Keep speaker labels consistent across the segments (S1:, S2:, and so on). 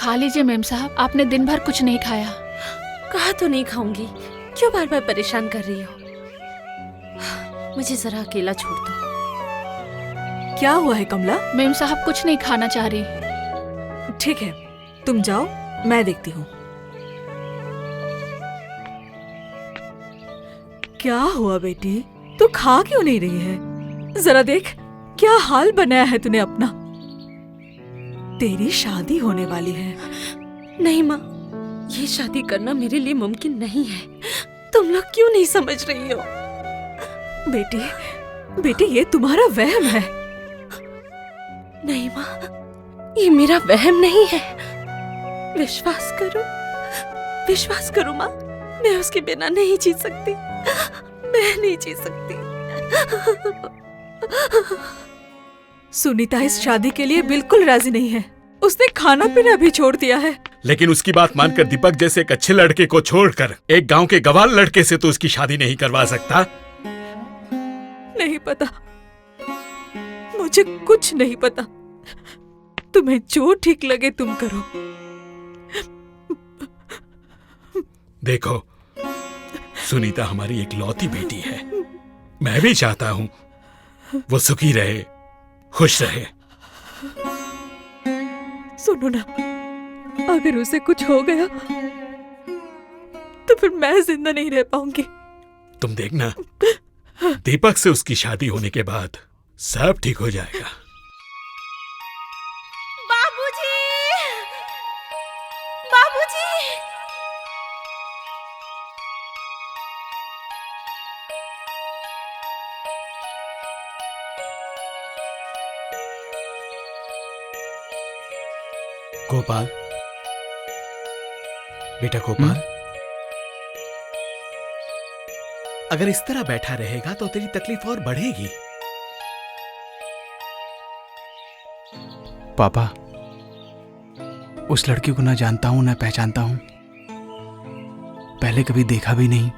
S1: खा लीजिए मेम साहब, आपने दिन भर कुछ नहीं खाया।
S2: कहा तो नहीं खाऊंगी, क्यों बार बार परेशान कर रही हो? मुझे जरा अकेला छोड़ दो।
S3: क्या हुआ है कमला?
S1: मेम साहब कुछ नहीं खाना चाह रही।
S3: ठीक है, तुम जाओ, मैं देखती हूँ। क्या हुआ बेटी, तू खा क्यों नहीं रही है? जरा देख क्या हाल बनाया है तूने अपना। तेरी शादी होने वाली है।
S2: नहीं माँ, ये शादी करना मेरे लिए मुमकिन नहीं है। तुम लोग क्यों नहीं समझ रही हो?
S3: बेटी ये तुम्हारा वहम है।
S2: नहीं माँ, ये मेरा वहम नहीं है। विश्वास करो माँ, मैं उसके बिना नहीं जी सकती। मैं नहीं जी सकती।
S3: सुनीता इस शादी के लिए बिल्कुल राजी नहीं है। उसने खाना पीना भी छोड़ दिया है।
S4: लेकिन उसकी बात मानकर दीपक जैसे एक अच्छे लड़के को छोड़कर एक गांव के गवार लड़के से तो उसकी शादी नहीं करवा सकता।
S3: नहीं पता, मुझे कुछ नहीं पता। तुम्हें जो ठीक लगे तुम करो।
S4: देखो, सुनीता हमारी एकलौती बेटी है। मैं भी चाहता हूँ वो सुखी रहे, खुश रहे।
S3: सुनो ना, अगर उसे कुछ हो गया तो फिर मैं जिंदा नहीं रह पाऊंगी।
S4: तुम देखना, दीपक से उसकी शादी होने के बाद सब ठीक हो जाएगा।
S2: बाबूजी, बाबूजी।
S5: गोपाल, बेटा गोपाल, अगर इस तरह बैठा रहेगा तो तेरी तकलीफ और बढ़ेगी।
S6: पापा, उस लड़की को ना जानता हूं ना पहचानता हूं, पहले कभी देखा भी नहीं,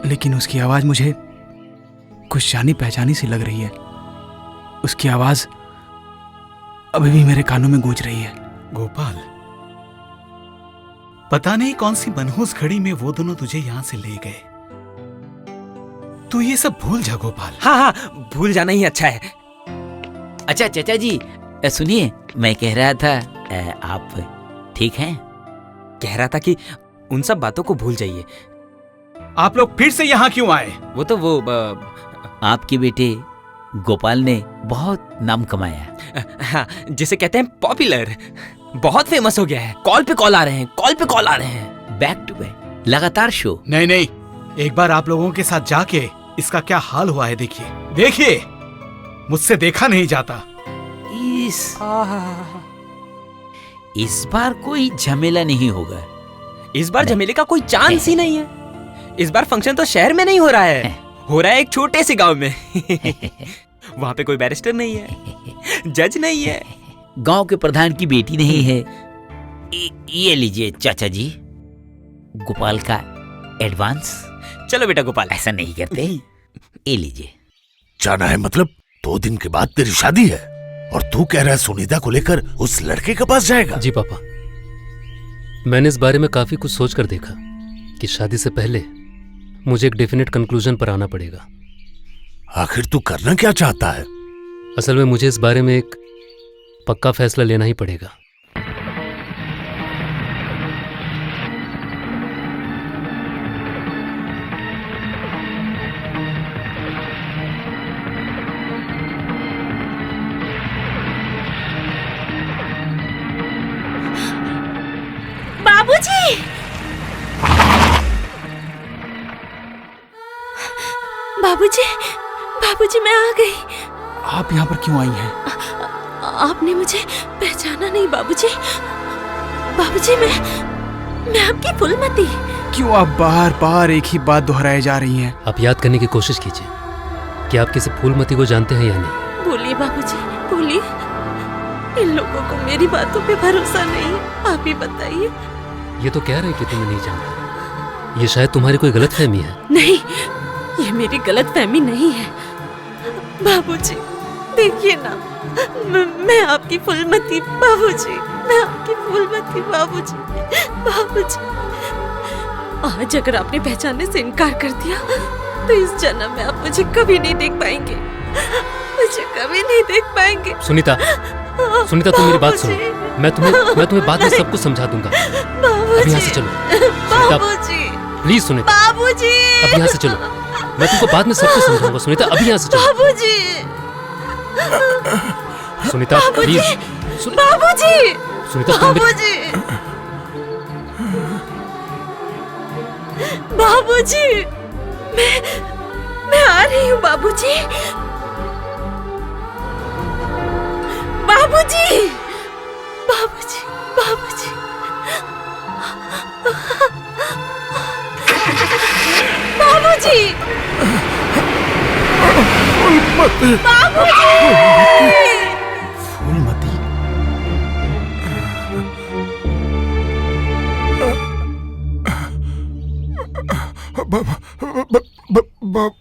S6: लेकिन उसकी आवाज मुझे कुछ जानी पहचानी सी लग रही है। उसकी आवाज अभी भी मेरे कानों में गूंज रही है।
S5: गोपाल, पता नहीं कौन सी मनहूस घड़ी में वो दोनों तुझे यहां से ले गए। तू ये सब भूल जा गोपाल।
S7: हाँ, भूल जाना ही अच्छा है। अच्छा चाचा जी, सुनिए, मैं कह रहा था, आप ठीक हैं? कह रहा था कि उन सब बातों को भूल जाइए।
S5: आप लोग फिर से यहाँ क्यों आए?
S7: वो आपके बेटे गोपाल ने बहुत नाम कमाया। हाँ, जिसे कहते हैं पॉपुलर। बहुत फेमस हो गया है। कॉल पे कॉल आ रहे हैं, बैक टू बैक, लगातार शो।
S5: नहीं, एक बार आप लोगों के साथ जाके इसका क्या हाल हुआ है देखिए। मुझसे देखा नहीं जाता।
S7: इस बार कोई झमेला नहीं होगा।
S8: इस बार झमेले का कोई चांस ही नहीं है। इस बार फंक्शन तो शहर में नहीं हो रहा है, हो रहा है एक छोटे से गांव में। वहां पे कोई बैरिस्टर नहीं है, जज नहीं है,
S7: गांव के प्रधान की बेटी नहीं है। ये लीजिए चाचा जी, गोपाल का एडवांस।
S8: चलो बेटा गोपाल,
S7: ऐसा नहीं करते। ये लीजिए।
S9: जाना है मतलब 2 दिन के बाद तेरी शादी है और तू कह रहा है सुनीता को लेकर उस लड़के के पास जाएगा?
S10: जी पापा, मैंने इस बारे में काफी कुछ सोचकर देखा कि शादी से पहले मुझे एक डेफिनेट कंक्लूजन पर आना पड़ेगा।
S9: आखिर तू करना क्या चाहता है?
S10: असल में मुझे इस बारे में एक पक्का फैसला लेना ही पड़ेगा।
S2: बाबूजी, बाबूजी, मैं आ गई।
S6: आप यहाँ पर क्यों आई हैं?
S2: आपने मुझे पहचाना नहीं बाबूजी? बाबूजी, मैं आपकी फूलमती।
S6: क्यों आप बार बार एक ही बात दोहराए जा रही हैं?
S10: आप याद करने की कोशिश कीजिए कि आप किसी फूलमती को जानते हैं या नहीं।
S2: बोलिए बाबूजी, बोलिए। इन लोगों को मेरी बातों पे भरोसा नहीं, आप ही बताइए।
S10: ये तो कह रहे कि तुम्हें नहीं जानते। ये शायद तुम्हारी कोई गलतफहमी है।
S2: नहीं, ये मेरी गलतफहमी नहीं है। बाबूजी, देखिए ना, मैं आपकी फूलमती बाबूजी, मैं आपकी फूलमती बाबूजी। बाबूजी, आज अगर आपने पहचानने से इनकार कर दिया तो इस जन्म में आप मुझे कभी नहीं देख पाएंगे, मुझे कभी नहीं देख पाएंगे।
S10: सुनीता, सुनीता तुम मेरी बात सुनो। मैं तुम्हें बाद में सब कुछ समझा दूंगा। अब यहाँ से चलो। सुनीता, प्लीज सुनीता,
S2: बाबूजी,
S10: अब यहाँ से चलो। मैं तुमको बाद में सब कुछ समझाऊंगा। सुनीता, अभी यहाँ से चलो।
S2: बाबूजी,
S10: सुनीता प्लीज।
S2: बाबूजी,
S10: सुनीता
S2: बाबूजी, बाबूजी, मैं आ रही हूँ बाबूजी। बाबूजी, बाबूजी, बाबूजी, बाबूजी,
S6: फूलमती,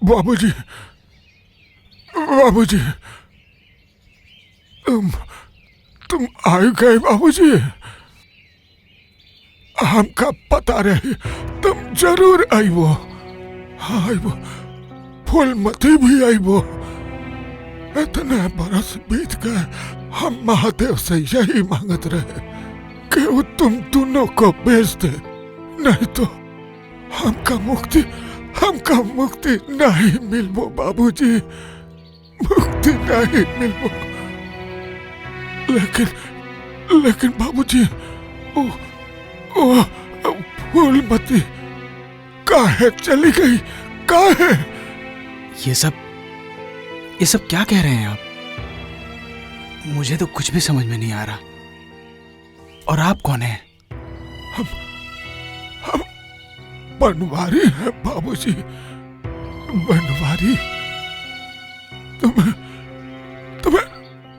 S9: बाबूजी, बाबूजी, तुम आए गए बाबूजी। हमका पता रहे तुम जरूर आई वो फूलमती भी आई वो। इतने बरस बीत गए, हम महादेव से यही मांगत रहे कि वो तुम दोनों को भेज दे, नहीं तो हमका मुक्ति नहीं मिलबो बाबूजी, मुक्ति नहीं मिलबो। लेकिन बाबूजी, ओ फूलमती काहे चली गई, काहे?
S6: ये सब क्या कह रहे हैं आप? मुझे तो कुछ भी समझ में नहीं आ रहा। और आप कौन हैं?
S9: हम बनवारी है बाबूजी, बनवारी। तुम्हें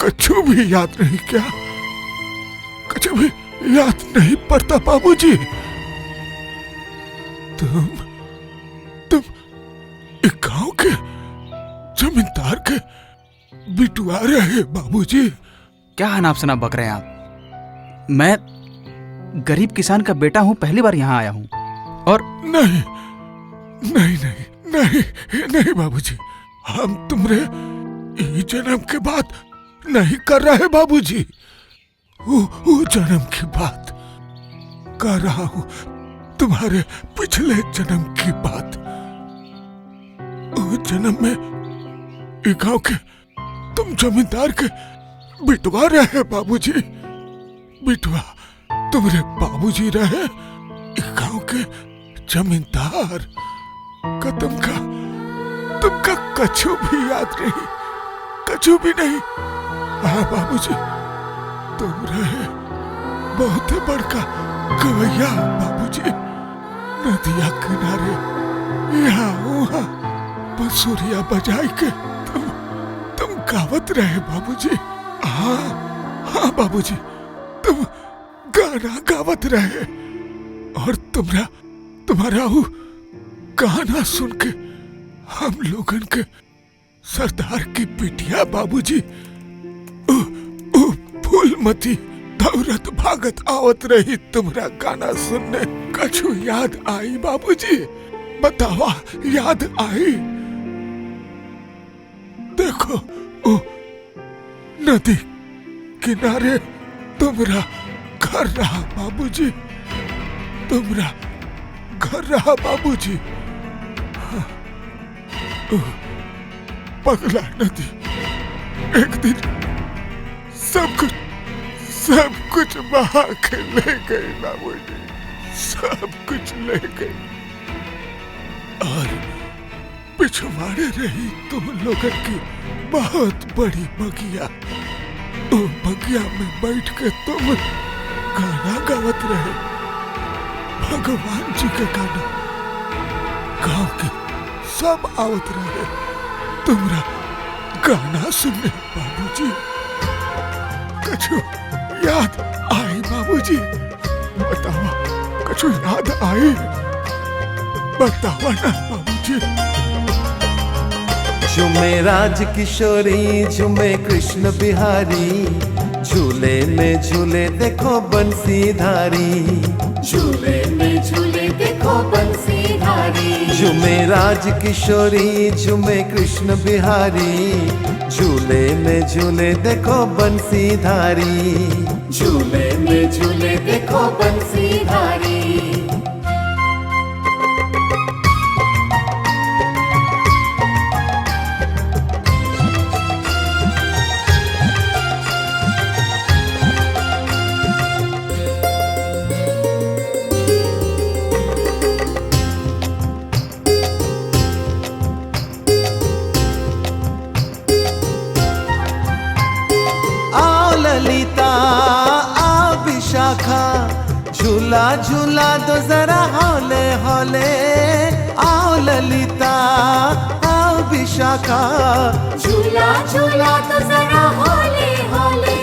S9: कछु भी याद नहीं क्या? कछु भी याद नहीं पड़ता बाबूजी? तुम एक गांव के जमींदार के बिटुआ रहे बाबूजी।
S6: क्या अनाप शनाप बक रहे हैं आप? मैं गरीब किसान का बेटा हूं, पहली बार यहाँ आया हूं। और
S9: नहीं नहीं नहीं नहीं नहीं बाबूजी, हम तुमरे जन्म के बात नहीं कर रहे बाबूजी। वो जन्म की बात कर रहा हूं, तुम्हारे पिछले जन्म की बात। वो जन्म में एक गांव के तुम जमींदार के बिटवा रहे बाबूजी। बिटवा तुम्हारे बाबूजी रहे, एक गांव के जमींदार का तुमका कछु भी याद नहीं, कछु भी नहीं। हाँ बाबूजी, तुम रहे बहुत बड़का गवैया बाबूजी, नदिया किनारे यहाँ वहाँ बंसुरिया बजाई के तुम गावत रहे बाबूजी। हाँ बाबूजी, तुम गाना गावत रहे। और तुम्हारा वो गाना सुन के हम लोगन के सरदार की बिटिया बाबूजी फूलमती दौरत भागत आवत रही तुम्हारा गाना सुनने। कछु याद आई बाबूजी? बतावा, याद आई? देखो ओ नदी किनारे तुम्हारा घर रहा बाबूजी, तुम्हारा घर रहा बाबूजी। पगला नदी एक दिन सब कुछ बहा के ले गई बाबूजी, सब कुछ ले गई। और पिछवाड़े रही तुम लोगन की बहुत बड़ी बगिया। ओ बगिया में बैठ के तुम गाना गावत रहे, भगवान जी के गाना। गांव के सब आवत रहे तुम्हारा गाना सुनने बाबूजी। कछु याद आई बाबूजी? बतावा, कछु याद आई? बतावा ना बाबूजी।
S11: झूमे राज किशोरी झूमे कृष्ण बिहारी, झूले में झूले देखो बंसीधारी,
S12: झूले में झूले देखो बंसीधारी।
S11: झूमे राज किशोरी झूमे कृष्ण बिहारी, झूले में झूले देखो बंसीधारी,
S12: झूले में झूले देखो बंसीधारी।
S11: ललिता आओ विशाखा, झूला झूला दो जरा हौले हौले। आओ ललिता आओ विशाखा,
S12: झूला झूला तो जरा हौले हौले।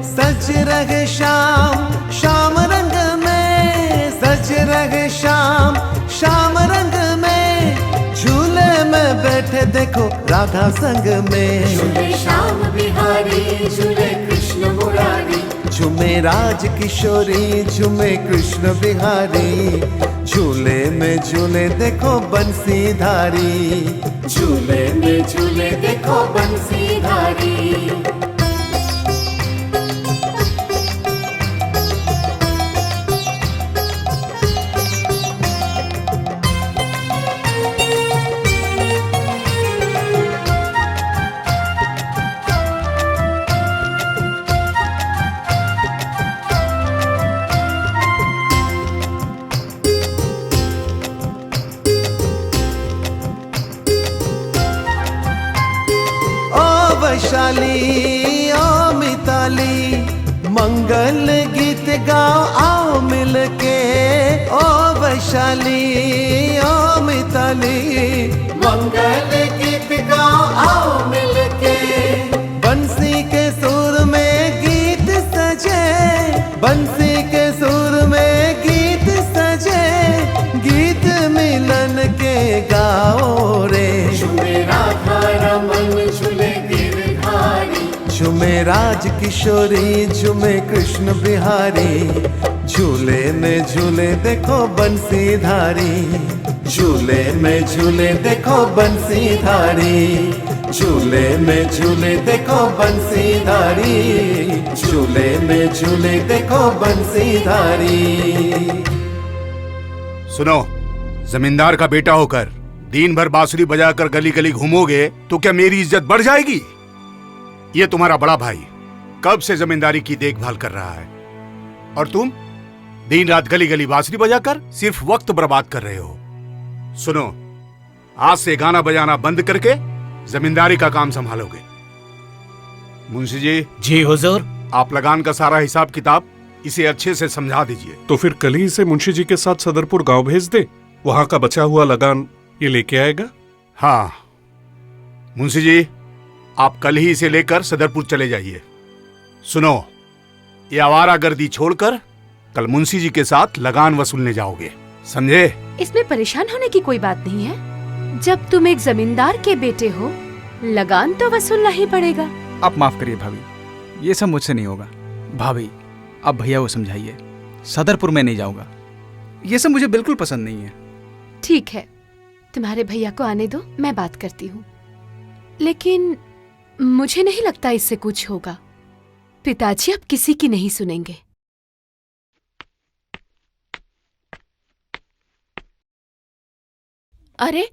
S11: सज रहे शाम शाम रंग में, सज रहे शाम शाम रंग में, झूले में बैठे देखो राधा संग में।
S12: झूले श्याम बिहारी झूले कृष्ण मुरारी,
S11: झूमे राज किशोरी झूमे कृष्ण बिहारी, झूले में झूले देखो बंसीधारी,
S12: झूले में झूले देखो बंसीधारी।
S11: वैशाली ओ मिताली, मंगल गीत गाओ आओ मिलके। ओ वैशाली ओ मिताली,
S12: मंगल गीत गाओ आओ मिलके।
S11: बंसी के सुर में गीत सजे, बंसी के सुर में गीत सजे, गीत मिलन के गाओ रे।
S12: झूमे राधा रमन झूले गिरधारी,
S11: झूमे राज किशोरी झूमे कृष्ण बिहारी, झूले में झूले देखो बंसीधारी, झूले में झूले देखो बंसीधारी, झूले में झूले देखो बंसीधारी, झूले में झूले देखो बंसीधारी।
S5: सुनो, जमींदार का बेटा होकर दिन भर बांसुरी बजाकर गली गली घूमोगे तो क्या मेरी इज्जत बढ़ जाएगी? ये तुम्हारा बड़ा भाई कब से जमींदारी की देखभाल कर रहा है और तुम दिन रात गली गली बांसुरी बजाकर सिर्फ वक्त बर्बाद कर रहे हो। सुनो, आज से गाना बजाना बंद करके जमींदारी का काम संभालोगे। मुंशी जी।
S13: जी हुजूर।
S5: आप लगान का सारा हिसाब किताब इसे अच्छे से समझा दीजिए।
S4: तो फिर कल ही इसे मुंशी जी के साथ सदरपुर गांव भेज दे, वहां का बचा हुआ लगान ये लेके आएगा।
S5: हाँ मुंशी जी, आप कल ही इसे लेकर सदरपुर चले जाइए। सुनो, ये आवारागर्दी छोड़कर कल मुंशी जी के साथ लगान वसूलने जाओगे, समझे?
S2: इसमें परेशान होने की कोई बात नहीं है। जब तुम एक जमींदार के बेटे हो, लगान तो वसूलना ही पड़ेगा।
S6: आप माफ करिए भाभी, ये सब मुझसे नहीं होगा। भाभी, आप भैया को समझाइए, सदरपुर में नहीं जाऊंगा। ये सब मुझे बिल्कुल पसंद नहीं है।
S2: ठीक है, तुम्हारे भैया को आने दो, मैं बात करती हूँ। लेकिन मुझे नहीं लगता इससे कुछ होगा। पिताजी अब किसी की नहीं सुनेंगे।
S1: अरे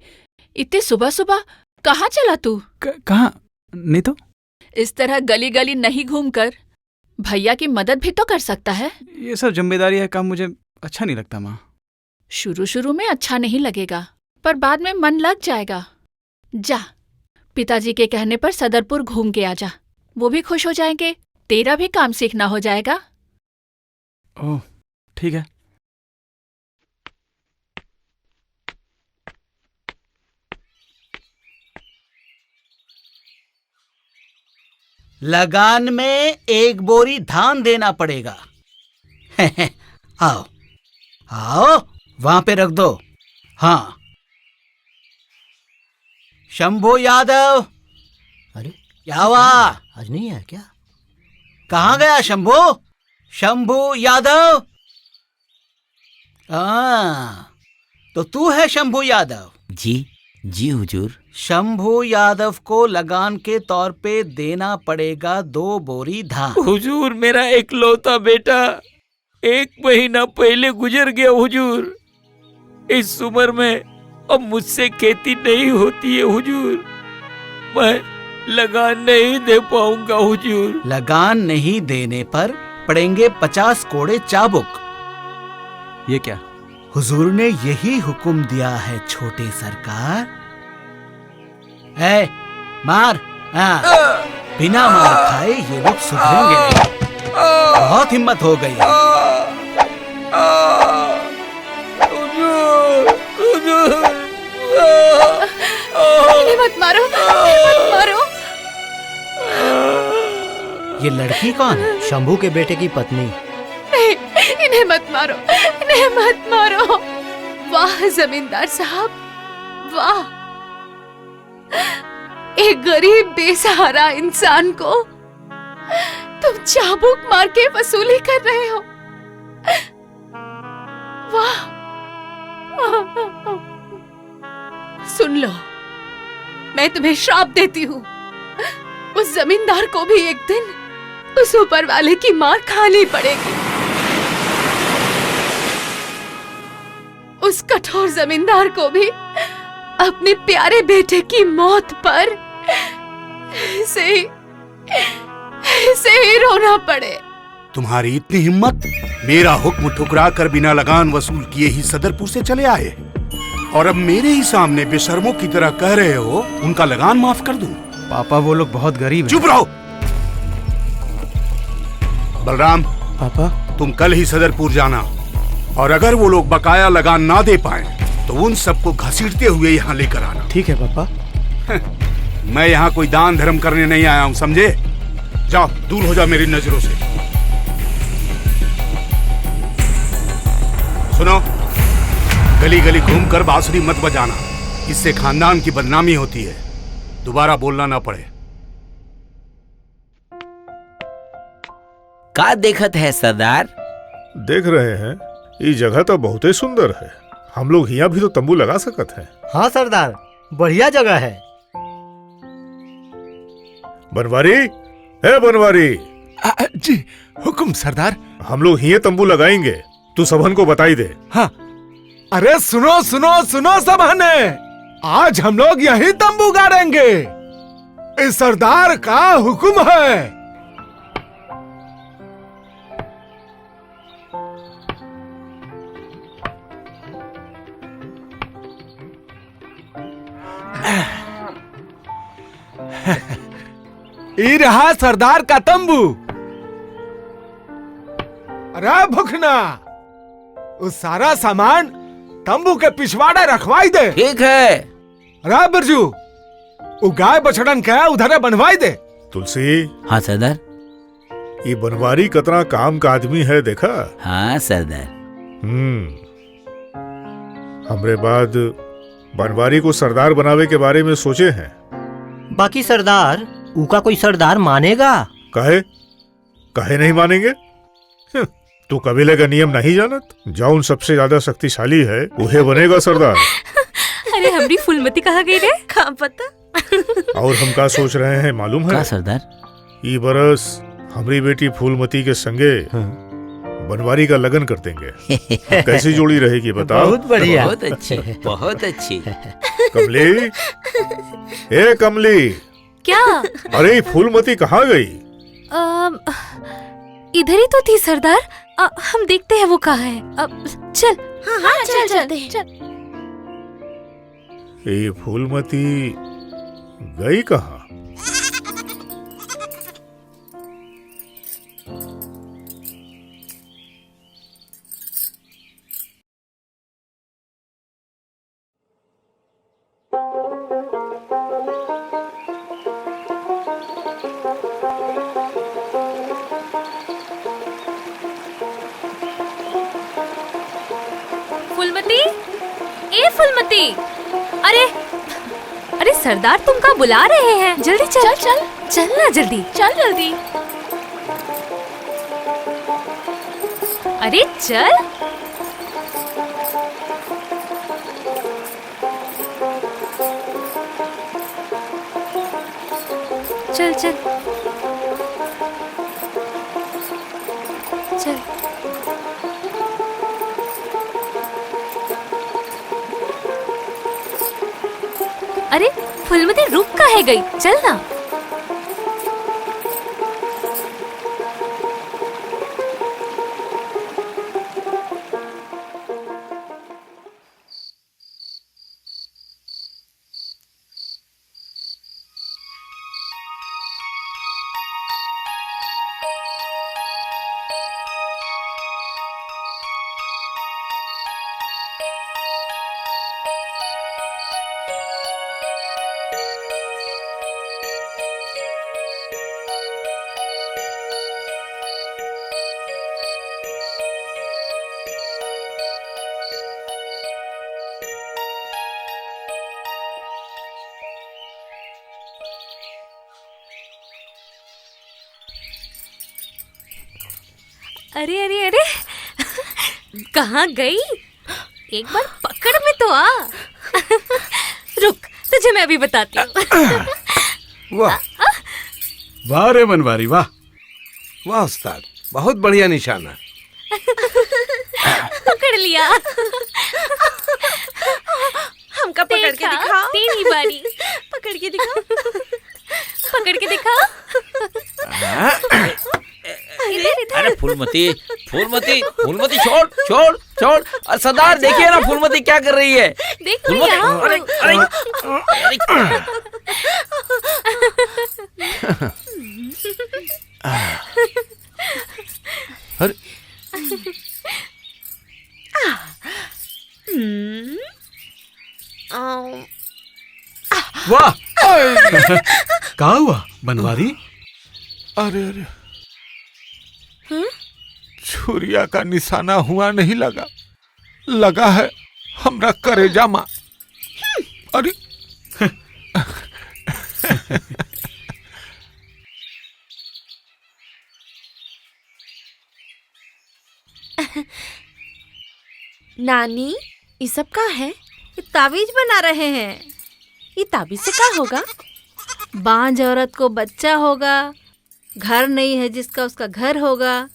S1: इतने सुबह सुबह कहाँ चला तू?
S6: कहाँ नहीं तो।
S1: इस तरह गली गली नहीं घूमकर भैया की मदद भी तो कर सकता है।
S6: ये सब जिम्मेदारी है काम मुझे अच्छा नहीं लगता माँ।
S1: शुरू शुरू में अच्छा नहीं लगेगा, पर बाद में मन लग जाएगा। जा, पिताजी के कहने पर सदरपुर घूम के आ जा, वो भी खुश हो जाएंगे, तेरा भी काम सीखना हो जाएगा।
S6: ओह ठीक है।
S13: लगान में 1 बोरी धान देना पड़ेगा। आओ आओ, वहां पे रख दो। हाँ, शंभू यादव।
S14: अरे
S13: क्या हुआ?
S14: आज नहीं है क्या?
S13: कहाँ गया शंभू? शंभू यादव। हाँ, तो तू है शंभू यादव?
S7: जी जी हुजूर।
S13: शंभू यादव को लगान के तौर पे देना पड़ेगा 2 बोरी धान।
S8: हुजूर, मेरा इकलौता बेटा 1 महीना पहले गुजर गया हुजूर। इस उम्र में अब मुझसे खेती नहीं होती है हुजूर। मैं लगान नहीं दे पाऊंगा हुजूर।
S13: लगान नहीं देने पर पड़ेंगे 50 कोड़े चाबुक।
S6: ये क्या?
S13: हुजूर ने यही हुक्म दिया है छोटे सरकार। है मार। हाँ, बिना मार खाए ये लोग सुधरेंगे नहीं। बहुत हिम्मत हो गई।
S2: इन्हें मत मारो, मत मारो।
S13: ये लड़की कौन है?
S14: शंभू के बेटे की पत्नी।
S2: नहीं, इन्हें मत मारो, इन्हें मत मारो। वाह जमींदार साहब, वाह। एक गरीब बेसहारा इंसान को तुम चाबुक मार के वसूली कर रहे हो। वाह। सुन लो, मैं तुम्हें श्राप देती हूँ। उस जमींदार को भी एक दिन उस ऊपर वाले की मार खानी पड़ेगी। उस कठोर जमींदार को भी अपने प्यारे बेटे की मौत पर ऐसे ही रोना पड़े।
S5: तुम्हारी इतनी हिम्मत? मेरा हुक्म ठुकरा कर बिना लगान वसूल किए ही सदरपुर से चले आए, और अब मेरे ही सामने बेशर्मों की तरह कह रहे हो उनका लगान माफ कर दूं?
S6: पापा, वो लोग बहुत गरीब हैं।
S5: चुप रहो। बलराम,
S6: पापा,
S5: तुम कल ही सदरपुर जाना, और अगर वो लोग बकाया लगान ना दे पाए तो उन सबको घसीटते हुए यहाँ लेकर आना।
S6: ठीक है पापा।
S5: मैं यहाँ कोई दान धर्म करने नहीं आया हूँ, समझे? जाओ, दूर हो जाओ मेरी नजरों से। सुनो, गली गली घूमकर बांसुरी मत बजाना, इससे खानदान की बदनामी होती है। दोबारा बोलना ना पड़े।
S7: का देखत है सरदार?
S9: देख रहे हैं, ये जगह तो बहुत ही सुंदर है। हम लोग यहाँ भी तो तंबू लगा सकते हैं।
S14: हाँ सरदार, बढ़िया जगह है।
S9: बनवारी, है बनवारी।
S6: जी हुक्म सरदार।
S9: हम लोग यहाँ तंबू लगाएंगे, तू सबन को बताई दे।
S6: हाँ। अरे सुनो सुनो सुनो सबन, आज हम लोग यही तंबू गाड़ेंगे। इस सरदार का हुक्म है। ये रहा सरदार का तंबू। अरे भुखना, उस सारा सामान तंबू के पिछवाड़े रखवाई दे।
S7: ठीक है।
S6: अरे बिरजू, वो गाय बछड़न क्या उधर बनवाई दे।
S9: तुलसी।
S7: हाँ सरदार।
S9: ये बनवारी कतना काम का आदमी है, देखा?
S7: हाँ सरदार।
S9: हमरे बाद बनवारी को सरदार बनावे के बारे में सोचे हैं।
S14: बाकी सरदार, उका कोई सरदार मानेगा?
S9: कहे नहीं मानेंगे? तू कबीले का नियम नहीं जानत? जौन सबसे ज्यादा शक्तिशाली है वह बनेगा सरदार।
S2: अरे हमारी फूलमती कहाँ गई रे? कहाँ पता।
S9: और हम का सोच रहे हैं मालूम है?
S7: का सरदार?
S9: ये बरस हमारी बेटी फूलमती के संगे बनवारी का लगन कर देंगे। कैसी जोड़ी रहेगी बताओ?
S14: बहुत बढ़िया।
S7: बहुत अच्छी, बहुत अच्छी।
S9: कमली, ए कमली।
S2: क्या?
S9: अरे फूलमती कहाँ गई?
S2: इधर ही तो थी सरदार। हम देखते हैं वो कहाँ है। चल। हाँ, चल।
S9: ये फूलमती गई कहाँ?
S2: फूलमती, ए फूलमती, अरे अरे सरदार तुम कहाँ बुला रहे हैं? जल्दी चल
S1: चल
S2: चल ना जल्दी।
S1: चल जल्दी।
S2: अरे चल। चल चल चल। अरे फुलमती रुक काहे गई? चल ना। अरे अरे अरे कहाँ गई? एक बार पकड़ में तो आ। रुक, तुझे मैं अभी बताती हूँ।
S15: वाह वाह रे बनवारी, वाह वाह उस्ताद, बहुत बढ़िया निशाना।
S2: पकड़ लिया। हमका पकड़ के दिखा। तेरी बारी। पकड़ के दिखा। पकड़ के दिखा।
S8: अरे फूलमती फूलमती फूलमती छोड़ छोड़ छोड़। सरदार देखिए ना फूलमती क्या कर रही है।
S2: देखो
S8: अरे अरे
S6: अरे
S15: वाह क्या हुआ बनवारी? अरे अरे छुरिया का निशाना हुआ नहीं, लगा लगा है हमरा करेजा मां। अरे
S2: नानी ये सब का है? ये ताबीज बना रहे हैं। ये ताबीज से क्या होगा?
S1: बांझ औरत को बच्चा होगा, घर नहीं है जिसका उसका घर होगा,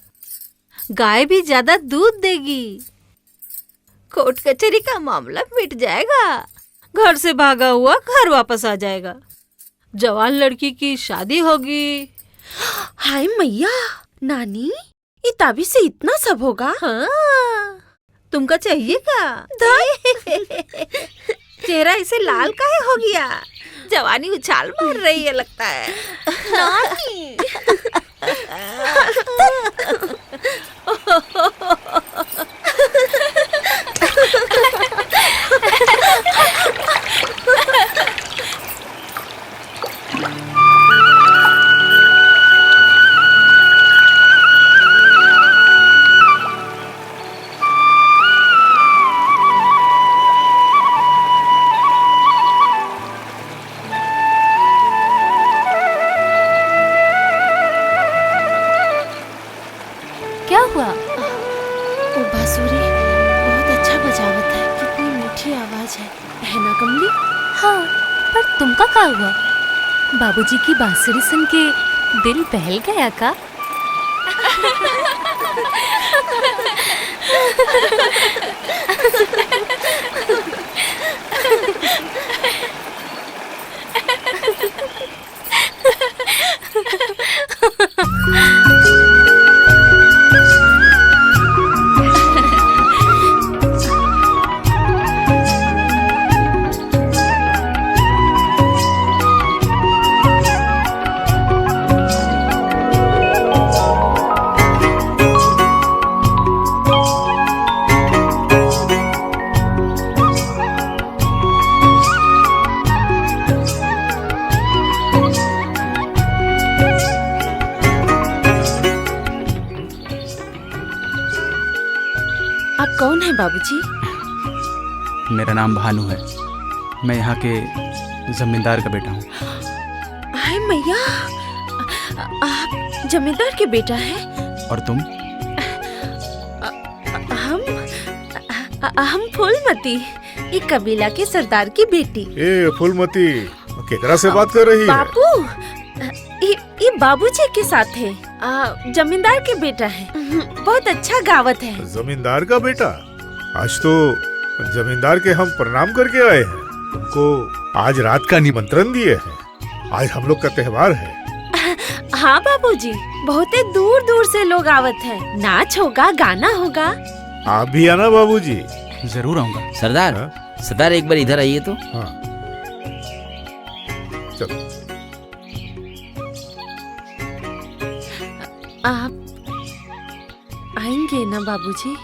S1: गाय भी ज्यादा दूध देगी, कोर्ट कचहरी का मामला मिट जाएगा, घर से भागा हुआ घर वापस आ जाएगा, जवान लड़की की शादी होगी।
S2: हाय मैया, नानी ये ताबीज से इतना सब होगा?
S1: हाँ, तुमको चाहिए क्या? चेहरा इसे लाल काहे हो गया? जवानी उछाल मार रही है लगता है।
S2: नानी
S1: क्या हुआ? वो बांसुरी बहुत अच्छा बजावत है, कितनी मीठी आवाज है ना कमली?
S2: हाँ, पर तुमका क्या हुआ? बाबूजी की बांसुरी सुन के दिल बहल गया का?
S1: आप कौन है बाबूजी?
S6: मेरा नाम भानु है। मैं यहाँ के जमींदार का बेटा हूँ।
S2: हाय मैया, आप जमींदार के बेटा हैं?
S6: और तुम?
S2: हम फूलमती, एक कबीला के सरदार की बेटी।
S15: ए फूलमती, केकरा से बात कर रही है?
S2: बापू, ये बाबूजी के साथ है। जमींदार के बेटा है, बहुत अच्छा गावत है।
S15: जमींदार का बेटा? आज तो जमींदार के हम प्रणाम करके आए हैं। तुमको आज रात का निमंत्रण दिए हैं। आज हम लोग का त्योहार है।
S2: हाँ बाबूजी, बहुत दूर दूर से लोग आवत है। नाच होगा, गाना होगा।
S15: आप भी आना बाबूजी।
S6: जरूर आऊंगा।
S7: सरदार, सरदार एक बार इधर आइए तो।
S15: हाँ चलो।
S2: आप आएंगे ना बाबूजी?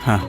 S6: हाँ।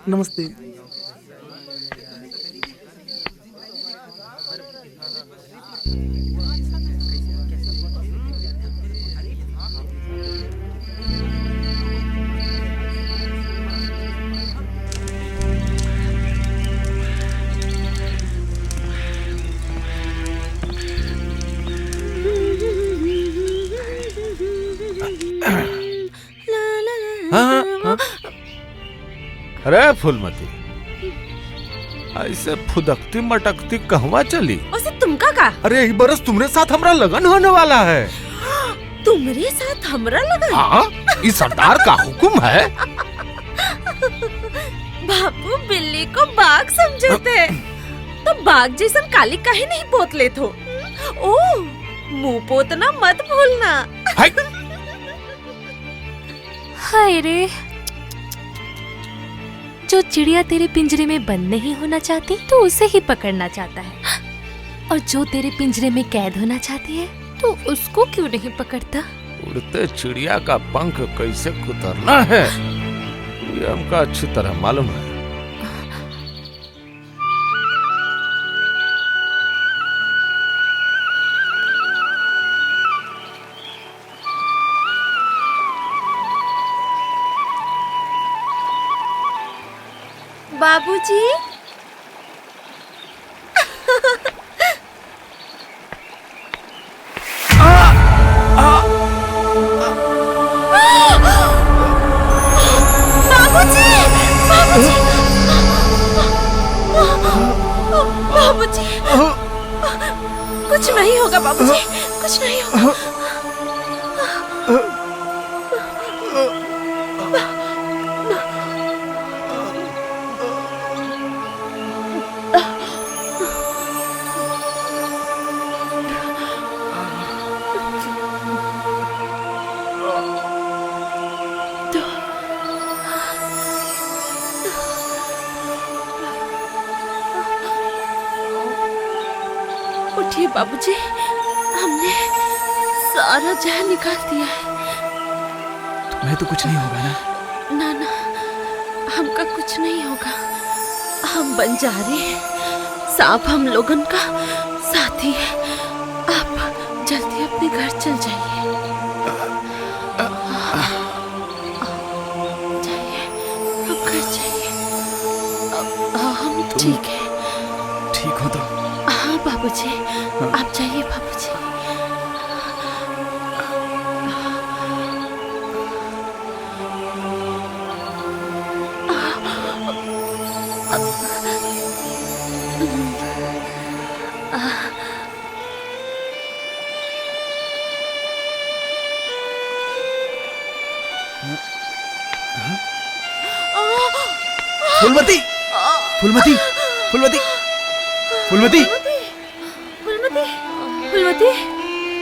S16: नमस्ते।
S15: हाँ? अरे फूलमती, ऐसे फुदकती मटकती कहवा चली?
S2: उसे तुमका का?
S15: अरे इस बरस तुम्हारे साथ हमारा लगन होने वाला है।
S2: तुम्हारे साथ हमरा लगन?
S15: हाँ, इस सरदार का हुक्म है।
S2: बापू बिल्ली को बाघ समझे थे, तो बाघ जैसन काली काहे नहीं पोत ले थो? ओ, मुंह पोतना मत भूलना।
S17: हाय रे, जो चिड़िया तेरे पिंजरे में बंद नहीं होना चाहती तो उसे ही पकड़ना चाहता है, और जो तेरे पिंजरे में कैद होना चाहती है तो उसको क्यों नहीं पकड़ता?
S15: उड़ते चिड़िया का पंख कैसे कुतरना है ये हमका अच्छी तरह मालूम है।
S2: बाबूजी, बाबूजी, कुछ नहीं होगा बाबूजी, कुछ नहीं होगा। उठिए बाबूजी, हमने सारा जहर निकाल दिया है।
S6: तुम्हें तो कुछ नहीं होगा ना?
S2: ना ना, हमका कुछ नहीं होगा। हम बंजारे हैं, सांप हम लोगन का साथी है। आप जल्दी अपने घर चल जाइए। जाइए, अब घर जाइए। हम ठीक है।
S6: ठीक हो तो?
S2: हाँ बाबूजी, आप जाइए बाबूजी।
S6: फूलमती, फूलमती, फूलमती, फूलमती,
S2: फूलमती, फूलमती,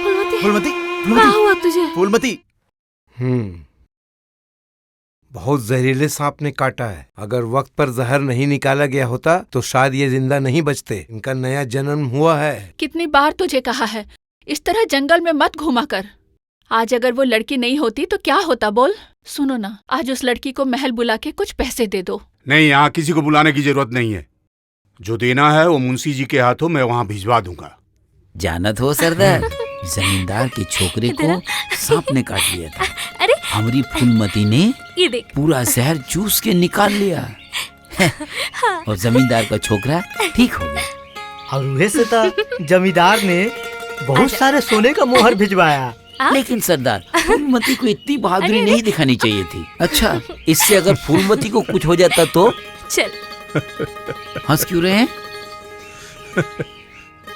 S2: फूलमती,
S6: फूलमती,
S2: क्या हुआ तुझे?
S6: फूलमती।
S18: बहुत जहरीले सांप ने काटा है। अगर वक्त पर जहर नहीं निकाला गया होता तो शायद ये जिंदा नहीं बचते। इनका नया जन्म हुआ है।
S1: कितनी बार तुझे कहा है, इस तरह जंगल में मत घुमा कर। आज अगर वो लड़की नहीं होती तो क्या होता बोल? सुनो ना, आज उस लड़की को महल बुला के कुछ पैसे दे दो।
S5: नहीं, यहाँ किसी को बुलाने की जरूरत नहीं है। जो देना है वो मुंशी जी के हाथों मैं वहाँ भिजवा दूंगा।
S7: जानत हो सरदार, जमींदार के छोकरे को सांप ने काट लिया था।
S17: अरे
S7: हमारी फूलमती ने
S17: ये देख,
S7: पूरा जहर चूस के निकाल लिया। और जमींदार का छोकरा ठीक हो गया।
S14: और वह से तो जमींदार ने बहुत सारे सोने का मोहर भिजवाया।
S7: लेकिन सरदार, फूलमती को इतनी बहादुरी नहीं दिखानी चाहिए थी। अच्छा, इससे अगर फूलमती को कुछ हो जाता तो?
S17: चल,
S7: हंस क्यों रहे हैं?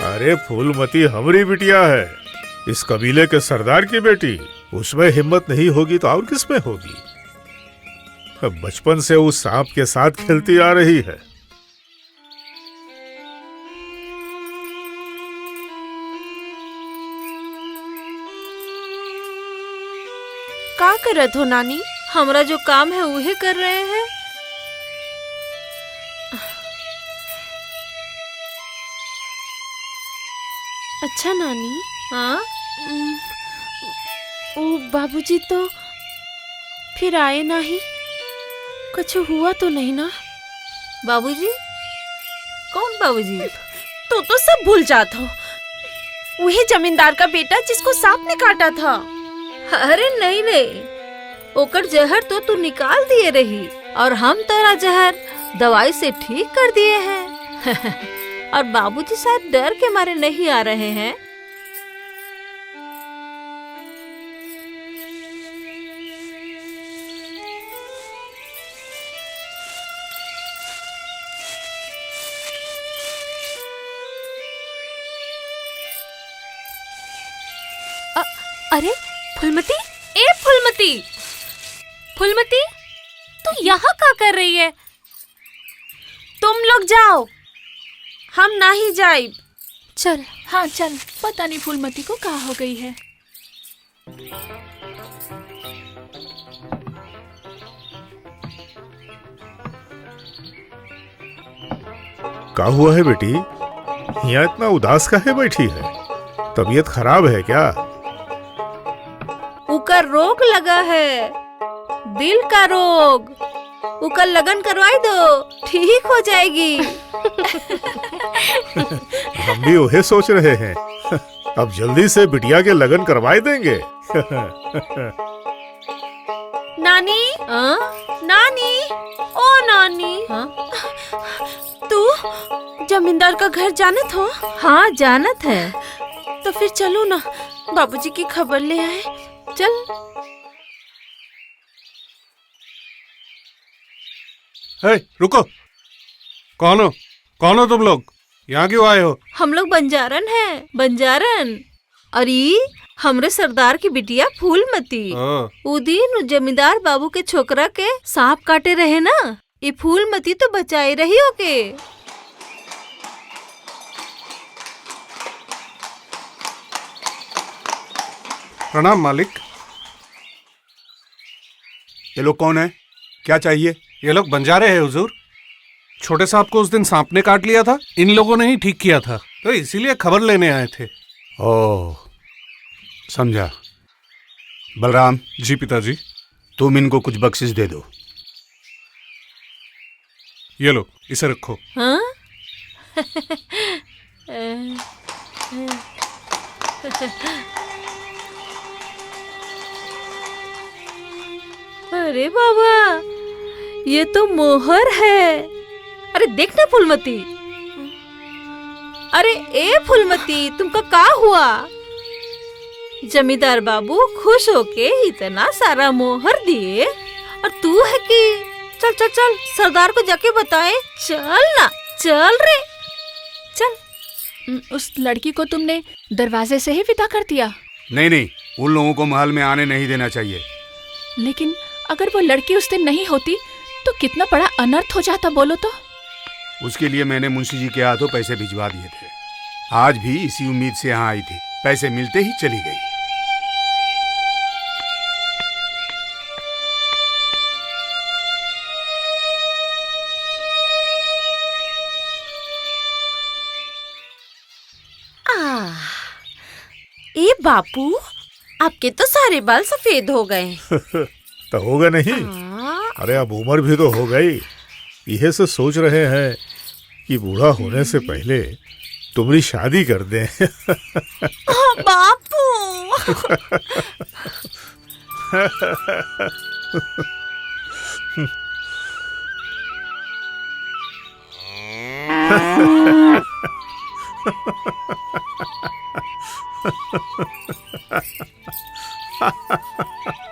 S15: अरे फूलमती हमारी बिटिया है, इस कबीले के सरदार की बेटी। उसमें हिम्मत नहीं होगी तो और किसमें होगी? बचपन से उस सांप के साथ खेलती आ रही है।
S2: का करत हो नानी? हमरा जो काम है उहे कर रहे हैं। अच्छा नानी, हाँ, ओ बाबूजी तो फिर आए नहीं? कुछ हुआ तो नहीं ना? बाबूजी? कौन बाबूजी? तो सब भूल जात हो। वही जमींदार का बेटा जिसको सांप ने काटा था। अरे नहीं नहीं, ओकर जहर तो तू निकाल दिए रही और हम तेरा जहर दवाई से ठीक कर दिए हैं। और बाबूजी शायद डर के मारे नहीं आ रहे हैं।
S17: अरे फुलमती, ए फुलमती, फुलमती, तू यहाँ क्या कर रही है?
S2: तुम लोग जाओ, हम नहीं जाए।
S1: चल, हाँ चल। पता नहीं फूलमती को क्या हो गई है।
S15: क्या हुआ है बेटी? यहाँ इतना उदास काहे बैठी है? तबीयत खराब है क्या?
S2: उकर रोग लगा है, दिल का रोग। उकर लगन करवाई दो, ठीक हो जाएगी।
S15: हम भी वही सोच रहे हैं। अब जल्दी से बिटिया के लगन करवाए देंगे।
S2: नानी, नानी, ओ नानी, तू जमींदार का घर जानत हो? हाँ जानत है। तो फिर चलो ना, बाबूजी की खबर ले आए। चल।
S15: हे, रुको। कौन हो तुम लोग? यहाँ क्यों आए हो?
S2: हम लोग बंजारन हैं, बंजारन। अरे हमरे सरदार की बिटिया फूलमती। उ दिन जमींदार बाबू के छोकरा के सांप काटे रहे ना, ये फूलमती तो बचाई रही होके।
S15: प्रणाम मालिक।
S5: ये लोग कौन है? क्या चाहिए?
S15: ये लोग बंजारे हैं हुजूर। छोटे साहब को उस दिन सांप ने काट लिया था, इन लोगों ने ही ठीक किया था, तो इसीलिए खबर लेने आए थे।
S5: ओह, समझा। बलराम।
S15: जी पिताजी।
S5: तुम इनको कुछ बख्शिश दे दो।
S15: ये लो, इसे रखो।
S2: हाँ? अरे बाबा, ये तो मोहर है। अरे देख ना फूलमती। अरे ए फूलमती, तुमका क्या हुआ? जमींदार बाबू खुश होके इतना सारा मोहर दिए और तू है कि चल चल चल सरदार को जाके बताए। चल ना, चल रे, चल।
S1: उस लड़की को तुमने दरवाजे से ही विदा कर दिया?
S5: नहीं नहीं, उन लोगों को महल में आने नहीं देना चाहिए।
S1: लेकिन अगर वो लड़की उस दिन नहीं होती तो कितना बड़ा अनर्थ हो जाता, बोलो तो।
S5: उसके लिए मैंने मुंशी जी के हाथों पैसे भिजवा दिए थे। आज भी इसी उम्मीद से यहाँ आई थी, पैसे मिलते ही चली गई।
S2: ए बापू, आपके तो सारे बाल सफेद हो गए।
S15: तो होगा नहीं? अरे अब उम्र भी तो हो गई। यह से सोच रहे हैं कि बूढ़ा होने से पहले तुम्हारी शादी कर दें।
S2: बापू।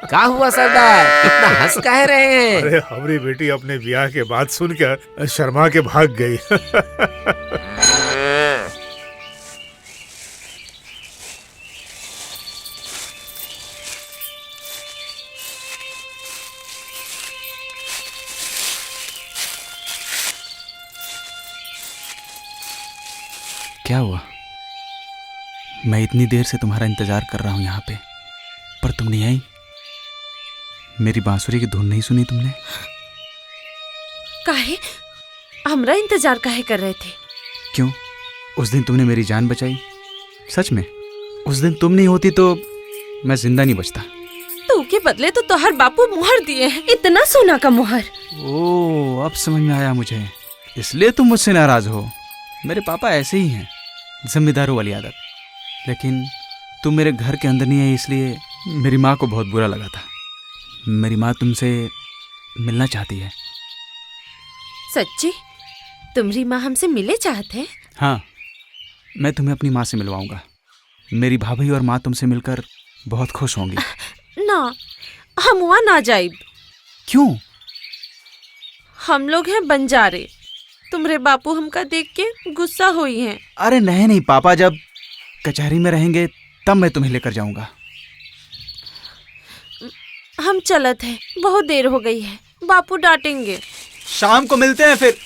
S7: क्या हुआ सरदार, इतना हंस काहे रहे हैं?
S15: अरे हमारी बेटी अपने ब्याह के बाद सुनकर शर्मा के भाग गई।
S6: क्या हुआ? मैं इतनी देर से तुम्हारा इंतजार कर रहा हूं यहाँ पे, पर तुम नहीं आई। मेरी बांसुरी की धुन नहीं सुनी तुमने?
S2: काहे? हमरा इंतजार काहे कर रहे थे?
S6: क्यों? उस दिन तुमने मेरी जान बचाई। सच में उस दिन तुम नहीं होती तो मैं जिंदा नहीं बचता।
S2: तू के बदले तो तोहर बापू मोहर दिए हैं, इतना सोना का मोहर।
S6: ओह, अब समझ में आया मुझे। इसलिए तुम मुझसे नाराज हो। मेरे पापा ऐसे ही हैं, जिम्मेदारों वाली आदत। लेकिन तुम मेरे घर के अंदर नहीं आई, इसलिए मेरी माँ को बहुत बुरा लगा था। मेरी माँ तुमसे मिलना चाहती है।
S2: सच्ची? तुम्हारी माँ हमसे मिले चाहते हैं?
S6: हाँ, मैं तुम्हें अपनी माँ से मिलवाऊंगा। मेरी भाभी और माँ तुमसे मिलकर बहुत खुश होंगी।
S2: ना, हम वहाँ ना जाइब।
S6: क्यों?
S2: हम लोग हैं बंजारे। तुम्हारे बापू हमका देख के गुस्सा हुई हैं।
S6: अरे नहीं, पापा जब कचहरी में रहेंगे तब मैं तुम्हें लेकर जाऊंगा।
S2: हम चलत हैं, बहुत देर हो गई है, बापू डांटेंगे।
S6: शाम को मिलते हैं फिर।